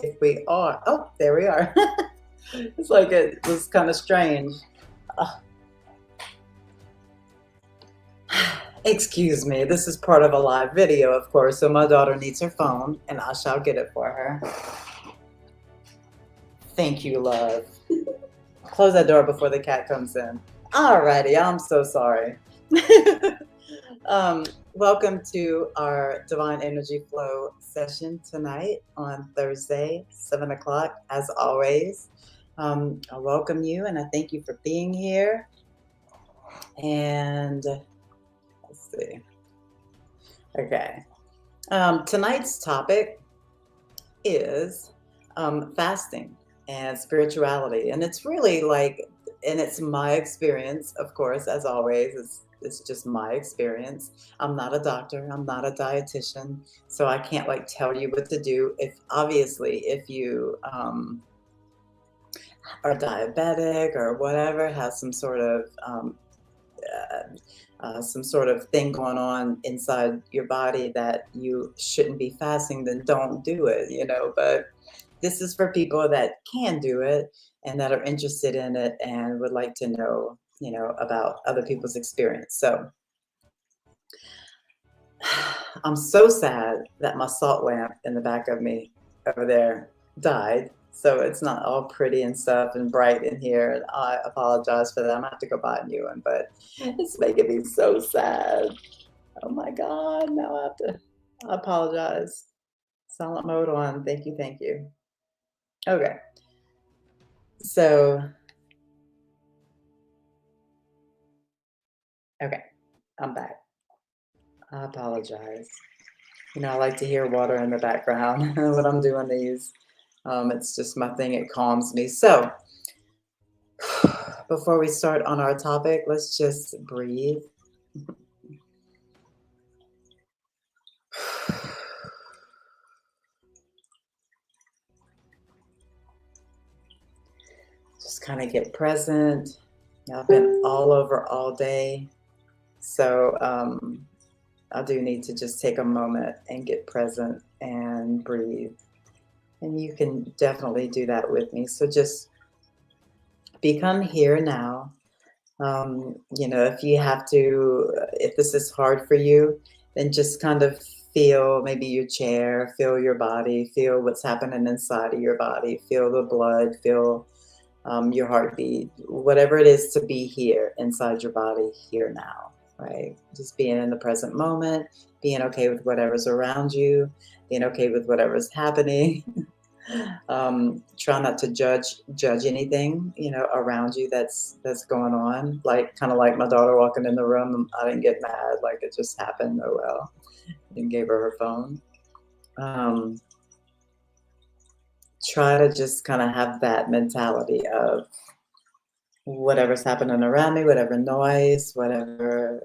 If we are, oh, there we are. It's like it was kind of strange. Uh, Excuse me, this is part of a live video, of course, so my daughter needs her phone, and I shall get it for her. Thank you, love. Close that door before the cat comes in. Alrighty, I'm so sorry. Welcome to our Divine Energy Flow session tonight on Thursday, 7 o'clock, as always. I welcome you and I thank you for being here. And let's see. Okay. Tonight's topic is fasting and spirituality. And it's really like, and it's my experience, of course, as always, it's just my experience. I'm not a doctor, I'm not a dietitian, so I can't like tell you what to do. If obviously, if you are diabetic or whatever, has some sort of thing going on inside your body that you shouldn't be fasting, then don't do it, But this is for people that can do it and that are interested in it and would like to know, about other people's experience. So I'm so sad that my salt lamp in the back of me over there died. So it's not all pretty and stuff and bright in here. And I apologize for that. I'm gonna have to go buy a new one, but it's making me so sad. Oh my God. Now I apologize. Silent mode on. Thank you. Thank you. Okay. So, okay. I'm back. I apologize. I like to hear water in the background when I'm doing these. It's just my thing. It calms me. So, before we start on our topic, let's just breathe. Just kind of get present. I've been all over all day. So I do need to just take a moment and get present and breathe. And you can definitely do that with me. So just become here now. If you have to, if this is hard for you, then just kind of feel maybe your chair, feel your body, feel what's happening inside of your body, feel the blood, feel your heartbeat, whatever it is to be here inside your body here now, right? Just being in the present moment, being okay with whatever's around you, being okay with whatever's happening. Try not to judge anything around you that's going on, like kind of like my daughter walking in the room. I didn't get mad, like it just happened. Oh well. And gave her her phone. Try to just kind of have that mentality of whatever's happening around me, whatever noise, whatever,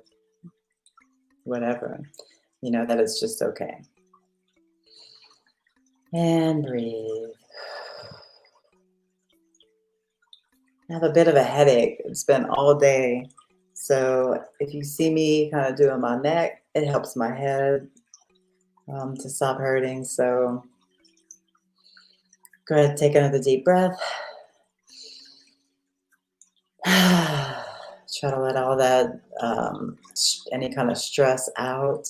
that it's just okay. And breathe. I have a bit of a headache. It's been all day. So if you see me kind of doing my neck, it helps my head to stop hurting. So go ahead, take another deep breath. Try to let all that, any kind of stress out.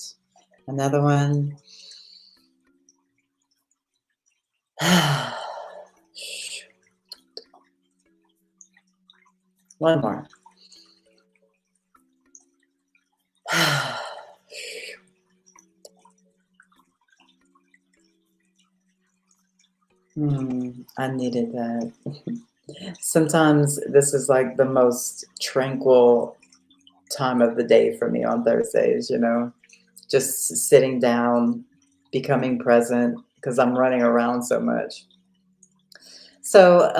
Another one. One more. I needed that. Sometimes this is like the most tranquil time of the day for me on Thursdays, just sitting down, becoming present because I'm running around so much. So,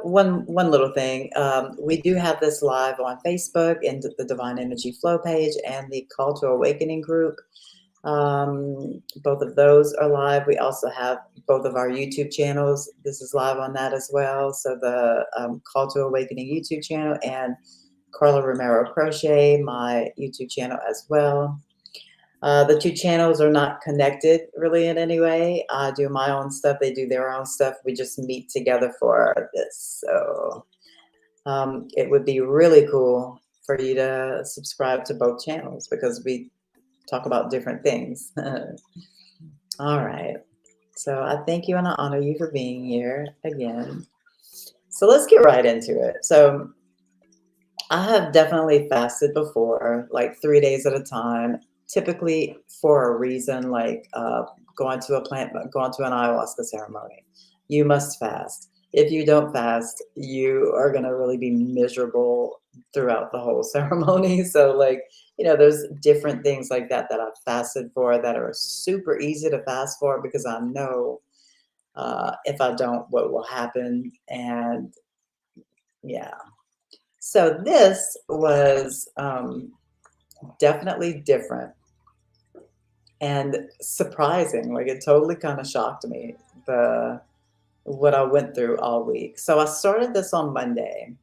one little thing, we do have this live on Facebook and the Divine Energy Flow page and the Call to Awakening group. Both of those are live. We also have both of our YouTube channels. This is live on that as well. So the Call to Awakening YouTube channel and Carla Romero Crochet, my YouTube channel as well. The two channels are not connected really in any way. I do my own stuff, they do their own stuff. We just meet together for this. So it would be really cool for you to subscribe to both channels because we talk about different things. All right. So I thank you and I honor you for being here again. So let's get right into it. So I have definitely fasted before, like 3 days at a time, typically for a reason, like going to an ayahuasca ceremony. You must fast. If you don't fast, you are gonna really be miserable throughout the whole ceremony. So, like, there's different things like that that I've fasted for that are super easy to fast for because I know if I don't, what will happen. And yeah. So this was definitely different and surprising. Like it totally kind of shocked me the what I went through all week. So I started this on Monday,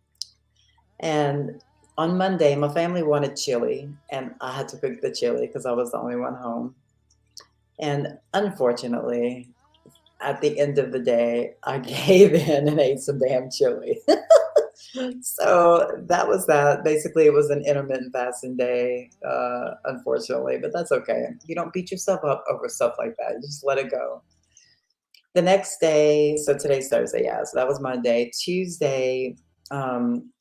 and on Monday my family wanted chili, and I had to cook the chili because I was the only one home. And unfortunately, at the end of the day, I gave in and ate some damn chili. So that was that. Basically, it was an intermittent fasting day, unfortunately, but that's okay. You don't beat yourself up over stuff like that. You just let it go. The next day, so today's Thursday, yeah. So that was Monday. Tuesday, um,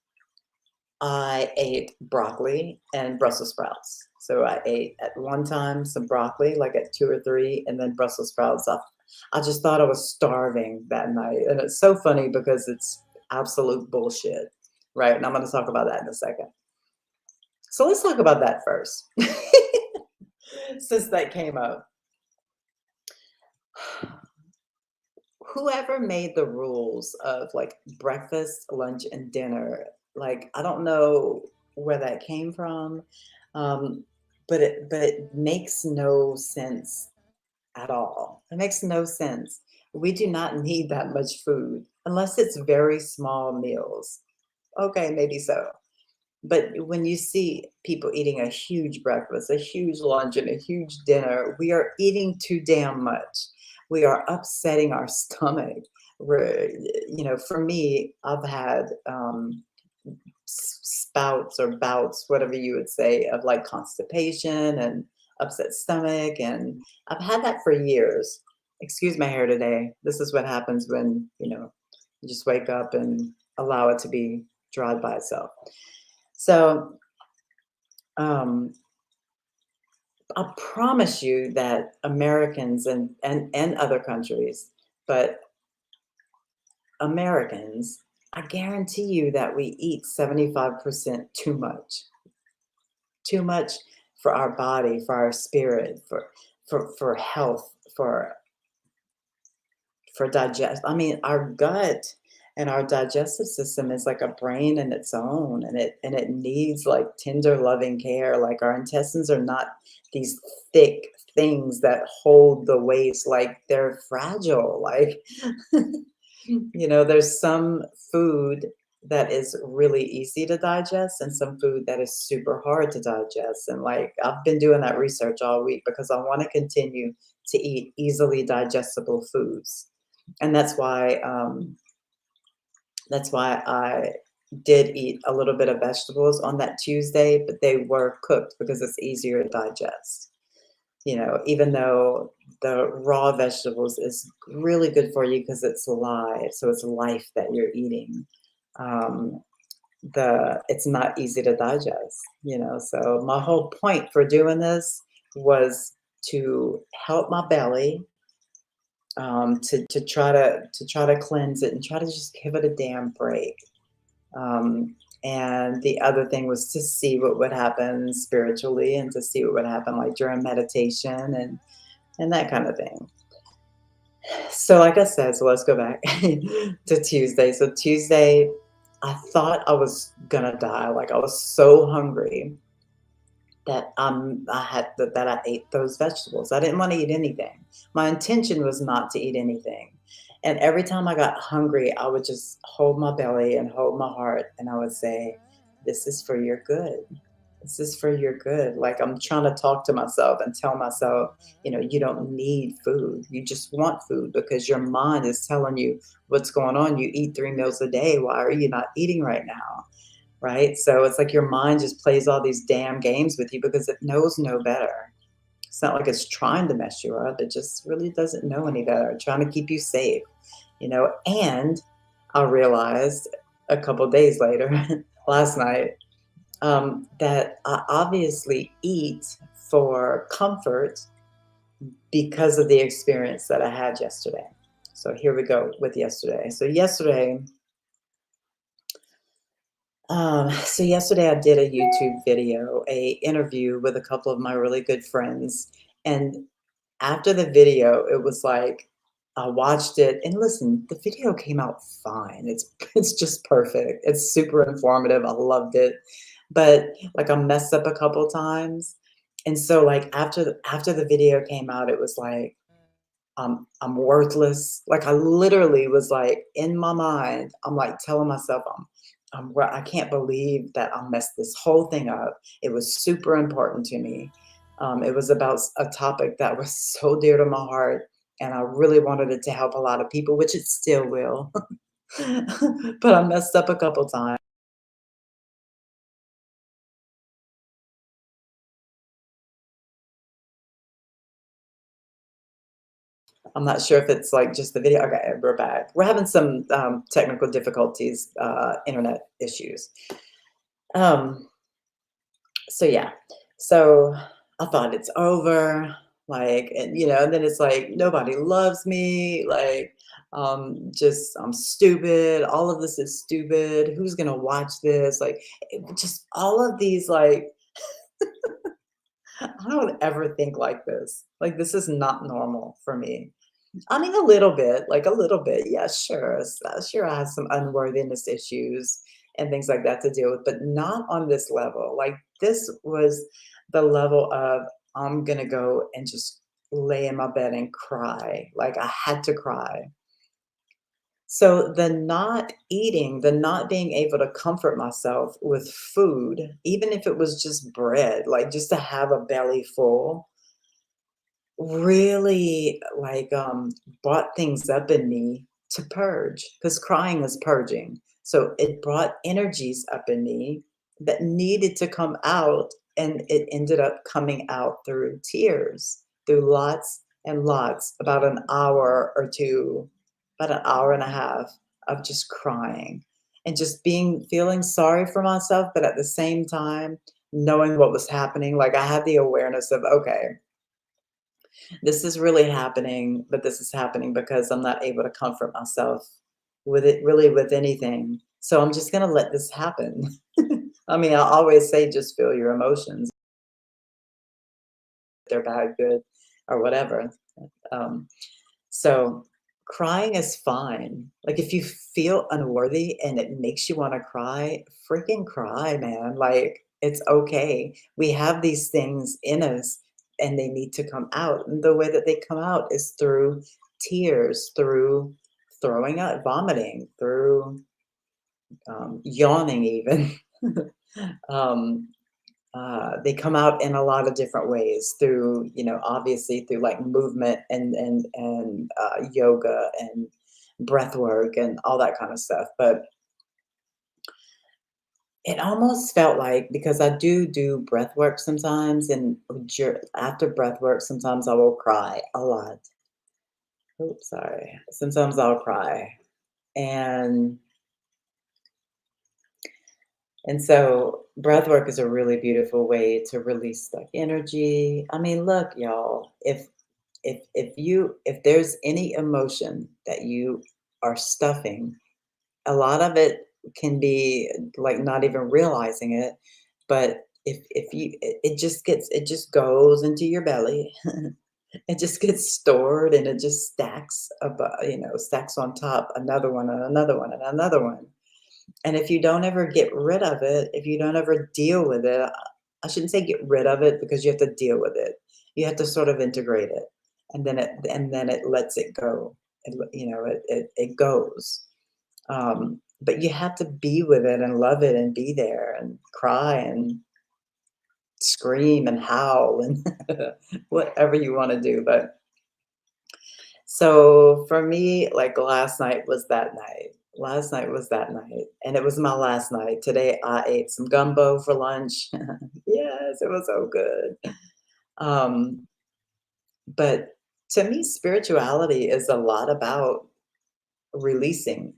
I ate broccoli and Brussels sprouts. So I ate at one time some broccoli, like at 2 or 3, and then Brussels sprouts. I just thought I was starving that night. And it's so funny because it's absolute bullshit, right? And I'm going to talk about that in a second. So let's talk about that first, since that came up. Whoever made the rules of like breakfast, lunch, and dinner, like I don't know where that came from, um, but it makes no sense at all. It makes no sense. We do not need that much food unless it's very small meals. Okay, maybe so. But when you see people eating a huge breakfast, a huge lunch, and a huge dinner, we are eating too damn much. We are upsetting our stomach. For me, I've had spouts or bouts, whatever you would say, of like constipation and upset stomach. And I've had that for years. Excuse my hair today. This is what happens when, you just wake up and allow it to be dried by itself. So, um, I promise you that Americans and other countries, but Americans, I guarantee you that we eat 75% too much for our body, for our spirit, for health, for digest. I mean, our gut and our digestive system is like a brain in its own, and it needs like tender, loving care. Like our intestines are not these thick things that hold the waste. Like they're fragile. Like there's some food that is really easy to digest and some food that is super hard to digest. And like I've been doing that research all week because I want to continue to eat easily digestible foods. And that's why I did eat a little bit of vegetables on that Tuesday, but they were cooked because it's easier to digest. Even though the raw vegetables is really good for you because it's live, so it's life that you're eating. Um, it's not easy to digest. So my whole point for doing this was to help my belly, to try to cleanse it and try to just give it a damn break. Um, and the other thing was to see what would happen spiritually and to see what would happen like during meditation and that kind of thing. So like I said, so let's go back to Tuesday. So Tuesday, I thought I was gonna die. Like I was so hungry that I ate those vegetables. I didn't want to eat anything. My intention was not to eat anything. And every time I got hungry, I would just hold my belly and hold my heart and I would say, "This is for your good. This is for your good. Like I'm trying to talk to myself and tell myself, you don't need food. You just want food because your mind is telling you what's going on. You eat 3 meals a day. Why are you not eating right now? Right? So it's like your mind just plays all these damn games with you because it knows no better. It's not like it's trying to mess you up. It just really doesn't know any better, trying to keep you safe, And I realized a couple days later, last night, that I obviously eat for comfort because of the experience that I had yesterday. So here we go with yesterday. So yesterday I did a YouTube video, a interview with a couple of my really good friends, and after the video, it was like I watched it and listen, the video came out fine. It's just perfect. It's super informative. I loved it. But like I messed up a couple times. And so like after the video came out, it was like I'm worthless. Like I literally was like in my mind, I'm like telling myself I can't believe that I messed this whole thing up. It was super important to me. It was about a topic that was so dear to my heart, and I really wanted it to help a lot of people, which it still will. But I messed up a couple times. I'm not sure if it's like just the video. Okay, we're back. We're having some technical difficulties, internet issues. Um, So yeah. So I thought it's over, like, and then it's like nobody loves me, like, just I'm stupid. All of this is stupid. Who's gonna watch this? Like, just all of these, like, I don't ever think like this. Like, this is not normal for me. I mean, a little bit, like a little bit. Yeah, sure. Sure, I have some unworthiness issues and things like that to deal with, but not on this level. Like, this was the level of I'm going to go and just lay in my bed and cry. Like, I had to cry. So, the not eating, the not being able to comfort myself with food, even if it was just bread, like just to have a belly full, really, like, brought things up in me to purge, because crying is purging. So it brought energies up in me that needed to come out, and it ended up coming out through tears, through lots and lots, about an hour or 2, about an hour and a half of just crying and just feeling sorry for myself, but at the same time, knowing what was happening. Like, I had the awareness of, "Okay, this is really happening, but this is happening because I'm not able to comfort myself with it really with anything. So I'm just gonna let this happen." I mean, I always say just feel your emotions. They're bad, good, or whatever. Um, so crying is fine. Like if you feel unworthy and it makes you want to cry, freaking cry, man. Like it's okay. We have these things in us and they need to come out. And the way that they come out is through tears, through throwing up, vomiting, through yawning, even. um, they come out in a lot of different ways through, obviously through like movement and yoga and breath work and all that kind of stuff. But it almost felt like, because I do breath work sometimes, and after breath work, sometimes I will cry a lot. Oops, sorry. Sometimes I'll cry, and so breath work is a really beautiful way to release stuck energy. I mean, look, y'all, if there's any emotion that you are stuffing, a lot of it can be like not even realizing it, but if you it just goes into your belly. It just gets stored and it just stacks about, stacks on top, another one and another one and another one. And if you don't ever get rid of it, if you don't ever deal with it, I shouldn't say get rid of it, because you have to deal with it. You have to sort of integrate it, and then it lets it go. It goes. But you have to be with it and love it and be there and cry, and scream and howl and whatever you want to do. But so for me, like last night was that night. Last night was that night. And it was my last night. Today I ate some gumbo for lunch. Yes, it was so good. Um, but to me, spirituality is a lot about releasing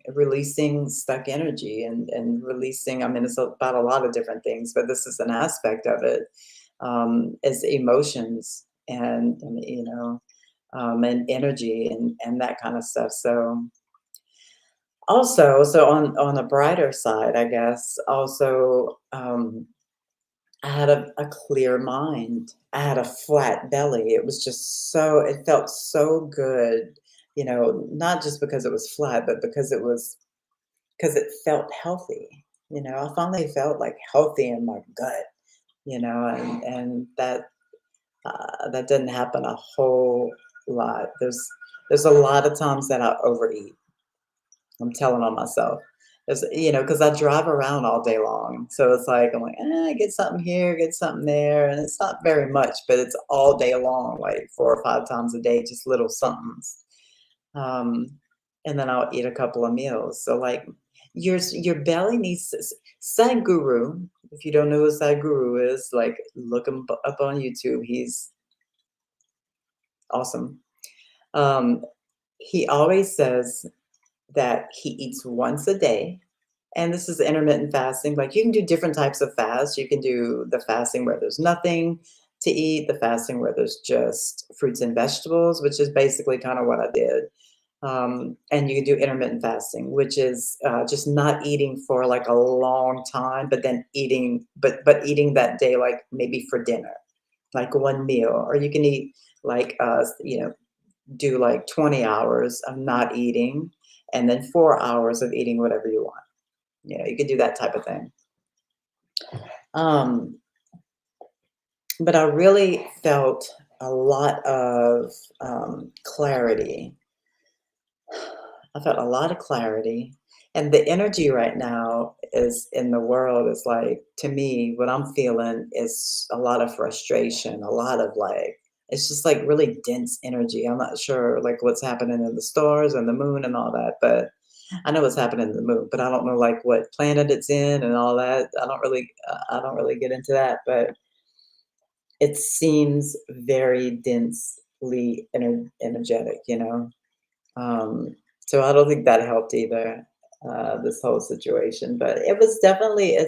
stuck energy and releasing. I mean, it's about a lot of different things, but this is an aspect of it, is emotions and, and energy and that kind of stuff. So also, so on a brighter side, I guess, also, I had a clear mind. I had a flat belly. It was just so, it felt so good, not just because it was flat, but because it felt healthy. I finally felt like healthy in my gut, and that didn't happen a whole lot. There's a lot of times that I overeat. I'm telling on myself. Because I drive around all day long. So it's like, I'm like, get something here, get something there. And it's not very much, but it's all day long, like 4 or 5 times a day, just little somethings. Um, and then I'll eat a couple of meals. So like your belly needs Sadhguru. If you don't know who Sadhguru is, like look him up on YouTube. He's awesome. Um, he always says that he eats once a day. And this is intermittent fasting. Like you can do different types of fast. You can do the fasting where there's nothing to eat, the fasting where there's just fruits and vegetables, which is basically kind of what I did. And you can do intermittent fasting, which is just not eating for like a long time, but then eating, but eating that day, like maybe for dinner, like one meal, or you can eat like do like 20 hours of not eating, and then 4 hours of eating whatever you want. You could do that type of thing. Um, but I really felt a lot of clarity. I felt a lot of clarity. And the energy right now is in the world is like, to me, what I'm feeling is a lot of frustration, a lot of like, it's just like really dense energy. I'm not sure like what's happening in the stars and the moon and all that, but I know what's happening in the moon, but I don't know like what planet it's in and all that. I don't really get into that, but it seems very densely energetic. So I don't think that helped either, this whole situation. But it was definitely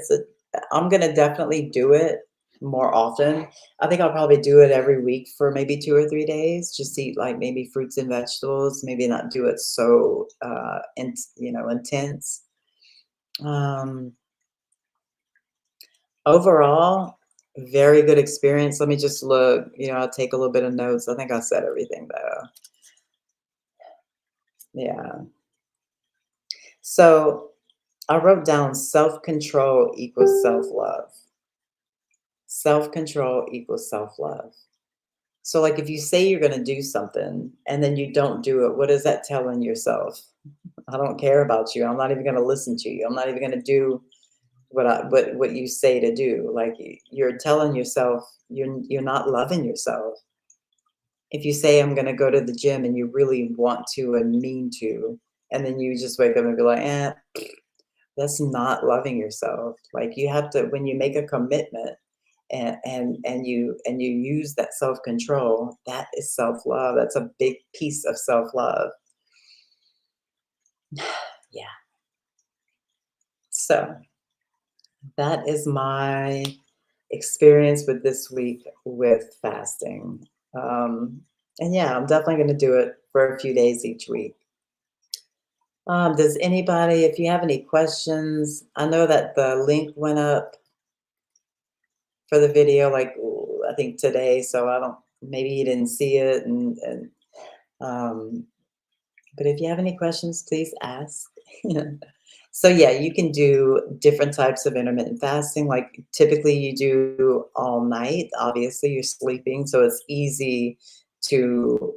I'm gonna definitely do it more often. I think I'll probably do it every week for maybe 2 or 3 days. Just eat like maybe fruits and vegetables. Maybe not do it so intense. Um, Overall, very good experience. Let me just look. I'll take a little bit of notes. I think I said everything though. Yeah. So I wrote down self-control equals self-love. Self-control equals self-love. So, like, if you say you're going to do something and then you don't do it, what is that telling yourself? I don't care about you. I'm not even going to listen to you. I'm not even going to do what you say to do. Like, you're telling yourself you're not loving yourself. If you say I'm going to go to the gym and you really want to and mean to, and then you just wake up and be like, that's not loving yourself. Like you have to, when you make a commitment and you use that self-control, that is self-love. That's a big piece of self-love. Yeah. So that is my experience with this week with fasting. Um, and yeah, I'm definitely going to do it for a few days each week. Does anybody, if you have any questions, I know that the link went up for the video, like I think today, so I don't, maybe you didn't see it, and um, but if you have any questions, please ask. So yeah, you can do different types of intermittent fasting. Like typically you do all night. Obviously, you're sleeping, so it's easy to.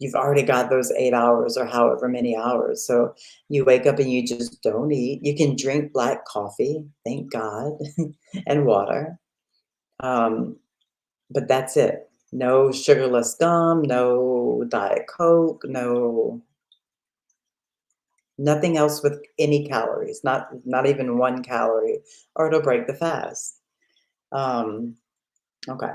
You've already got those 8 hours or however many hours. So you wake up and you just don't eat. You can drink black coffee, thank God, and water. But that's it. No sugarless gum, no Diet Coke, nothing else with any calories, not even 1 calorie, or it'll break the fast. Um, okay.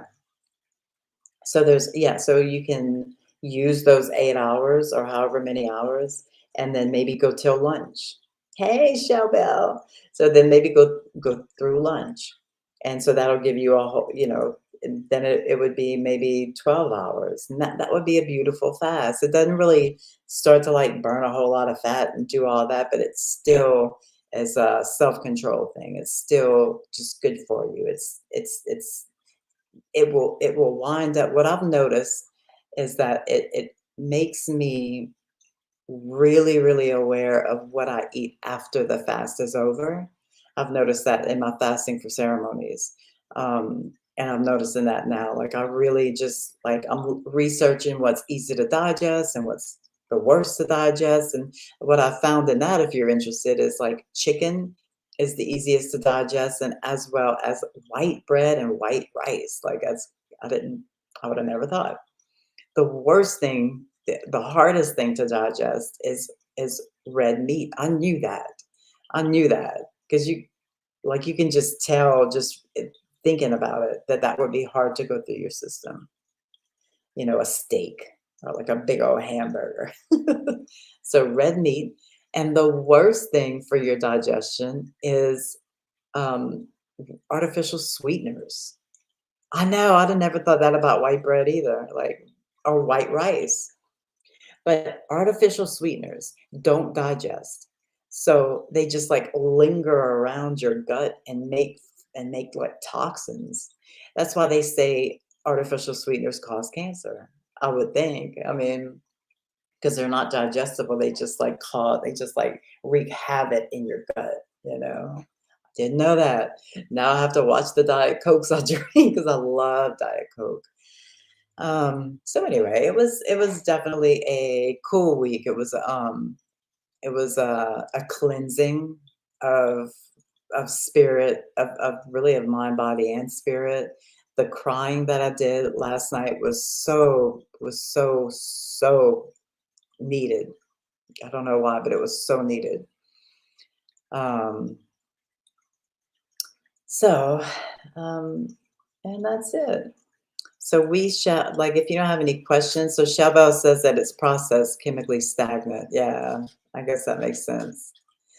So so you can use those 8 hours or however many hours, and then maybe go till lunch. Hey, Showbell. So then maybe go through lunch. And so that'll give you a whole, and then it would be maybe 12 hours. And that would be a beautiful fast. It doesn't really start to like burn a whole lot of fat and do all that, but it's still as a self-control thing. It's still just good for you. It will wind up, what I've noticed is that it makes me really, really aware of what I eat after the fast is over. I've noticed that in my fasting for ceremonies. And I'm noticing that now. Like I really just like I'm researching what's easy to digest and what's the worst to digest. And what I found in that, if you're interested, is like chicken is the easiest to digest, and as well as white bread and white rice. Like that's I didn't I would have never thought. The worst thing, the hardest thing to digest is red meat. I knew that. I knew that because you can just tell just thinking about it that that would be hard to go through your system. A steak or like a big old hamburger. So red meat. And the worst thing for your digestion is um, artificial sweeteners. I know, I'd have never thought that about white bread either, like, or white rice. But artificial sweeteners don't digest. So they just like linger around your gut and make like toxins. That's why they say artificial sweeteners cause cancer. I would think. I mean, because they're not digestible, they just like wreak havoc in your gut. Didn't know that. Now I have to watch the Diet Cokes I drink because I love Diet Coke. So anyway, it was definitely a cool week. It was a cleansing of spirit, of really of mind, body, and spirit. The crying that I did last night was so needed. I don't know why, but it was so needed. Um, so, um, and that's it. So we shall, like, if you don't have any questions, so Chabelle says that it's processed chemically stagnant. Yeah, I guess that makes sense.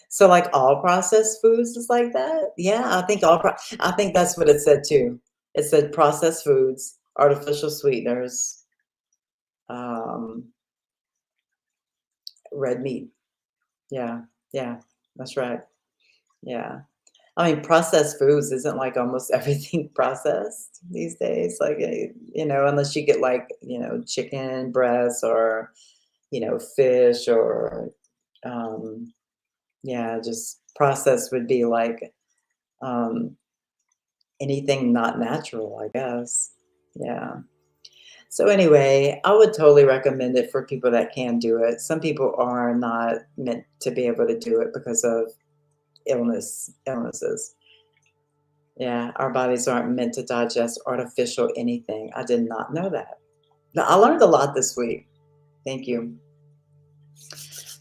So like all processed foods is like that? Yeah, I think that's what it said too. It said processed foods, artificial sweeteners, um, red meat. Yeah, yeah, that's right. Yeah. I mean, processed foods isn't like almost everything processed these days. Like, unless you get like, chicken breasts or, fish or, um, yeah, just processed would be like um, anything not natural, I guess. Yeah. So anyway, I would totally recommend it for people that can do it. Some people are not meant to be able to do it because of illnesses. Yeah, our bodies aren't meant to digest artificial anything. I did not know that. Now, I learned a lot this week. Thank you.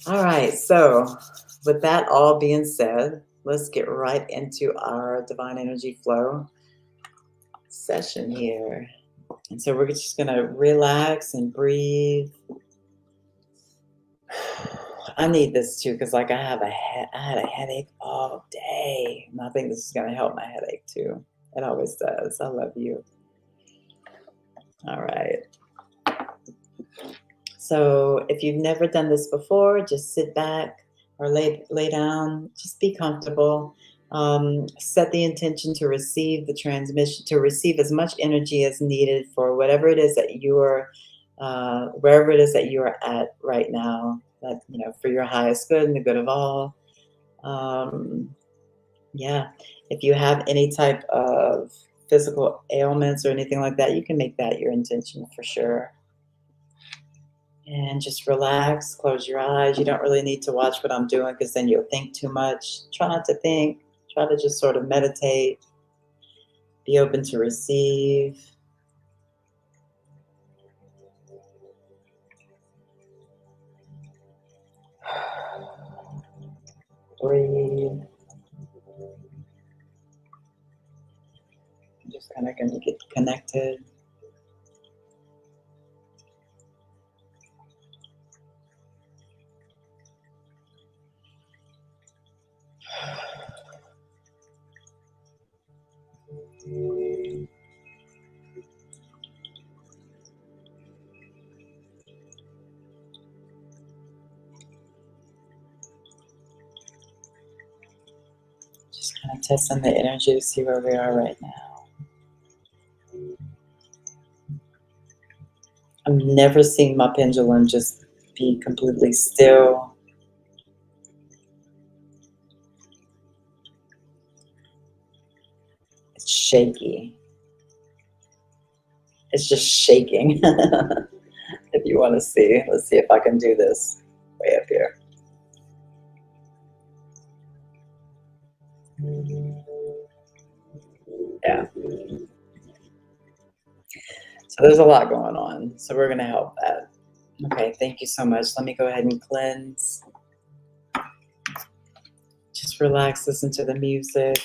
All right. So, with that all being said, let's get right into our divine energy flow session here. And so, we're just going to relax and breathe. I need this too because, like, I had a headache all day, and I think this is going to help my headache too. It always does. I love you. All right. So if you've never done this before, just sit back or lay down. Just be comfortable. Set the intention to receive the transmission, to receive as much energy as needed for whatever it is that you are, wherever it is that you are at right now. That for your highest good and the good of all. Um, yeah. If you have any type of physical ailments or anything like that, you can make that your intention for sure. And just relax, close your eyes. You don't really need to watch what I'm doing because then you'll think too much. Try not to think, try to just sort of meditate. Be open to receive. Breathe. I'm just kind of going to get connected. Just kind of testing the energy to see where we are right now. I've never seen my pendulum just be completely still. It's shaky. It's just shaking. If you want to see, let's see if I can do this way up here. Yeah. So there's a lot going on. So we're going to help that. Okay, thank you so much. Let me go ahead and cleanse. Just relax, listen to the music.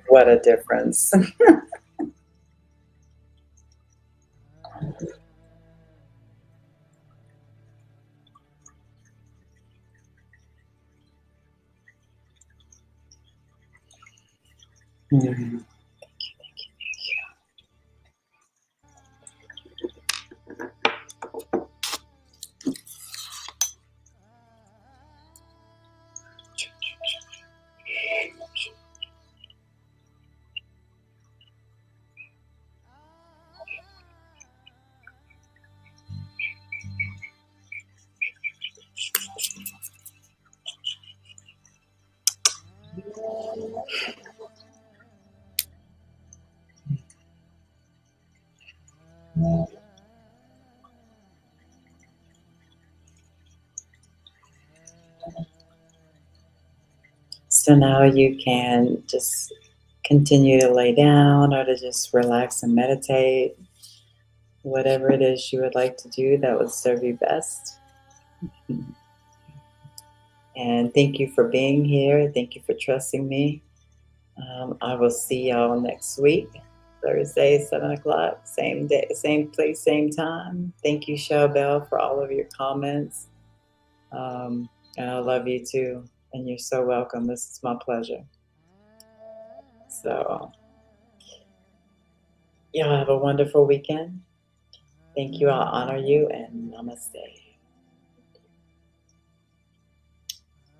What a difference. Mhm. So now you can just continue to lay down or to just relax and meditate, whatever it is you would like to do that would serve you best. And thank you for being here. Thank you for trusting me. I will see y'all next week, Thursday, 7 o'clock, same day, same place, same time. Thank you, Bell, for all of your comments. And I love you too. And you're so welcome. This is my pleasure. So, y'all have a wonderful weekend. Thank you. I'll honor you and namaste.